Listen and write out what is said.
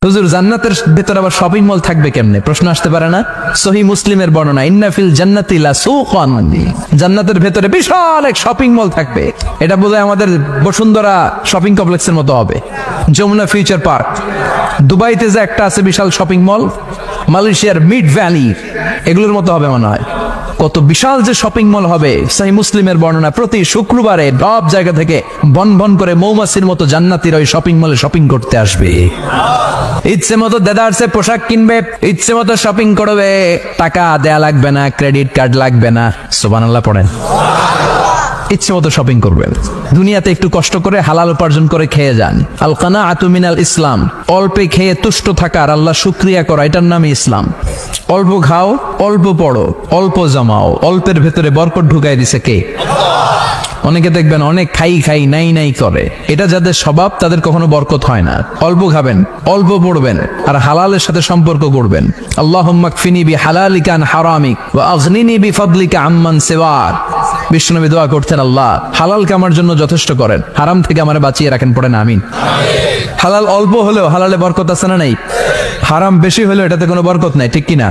হুজুর জান্নাতের ভেতরে আবার শপিং মল থাকবে কেমনে? প্রশ্ন আসতে পারে না? সহিহ মুসলিমের বর্ণনা, ইন্না ফিল জান্নাতি লাসুকান, জান্নাতের ভেতরে বিশাল এক শপিং মল থাকবে। এটা বোধহয় আমাদের বসুন্ধরা শপিং কমপ্লেক্সের মতো হবে, যমুনা ফিউচার পার্ক। দুবাইতে যে একটা আছে বিশাল শপিং মল, মালয়েশিয়ার মিড ভ্যালি, এগুলোর মতো হবে মনে হয়। কত বিশাল যে শপিং মল হবে। সহিহ মুসলিমের বর্ণনা, প্রতি শুক্রবারে সব জায়গা থেকে বন বন করে মৌমাছির মতো জান্নাতীরা ওই শপিং মলে শপিং করতে আসবে। ইচ্ছে মতো দেদারসে পোশাক কিনবে, ইচ্ছে মতো শপিং করবে, টাকা দেয়া লাগবে না, ক্রেডিট কার্ড লাগবে না। সুবহানাল্লাহ পড়েন। ইচ্ছে মতো শপিং করবেন। দুনিয়াতে একটু কষ্ট করে হালাল উপার্জন করে খেয়ে যান। আল কানাআতু মিনাল ইসলাম, অল্পে খেয়ে তুষ্ট থাকার, আল্লাহ শুকরিয়া করা, এটার নামই ইসলাম। অল্প খাও, অল্প পড়ো, অল্প জমাও, অল্পের ভেতরে বরকত ঢুকাই দিছে কে? অনেকে দেখবেন অনেক খাই খাই নাই নাই করে, এটা যাদের স্বভাব তাদের কখনো বরকত হয় না। অল্প খাবেন, অল্প পড়বেন, আর হালালের সাথে সম্পর্ক করবেন। আল্লাহুম্মা কফিনি বিহালালিকা আন হারামিক ওয়া আগনিনি বিফাদলিকা আম্মান সিওয়াক। বিষ্ণুনবী দোয়া করতেন, আল্লাহ হালালকে আমার জন্য যথেষ্ট করেন, হারাম থেকে আমারে বাঁচিয়ে রাখেন। পড়েন আমিন। হালাল অল্প হলেও হালালে বরকত আছে না নাই? হারাম বেশি হলেও এটাতে কোনো বরকত নাই, ঠিক কিনা?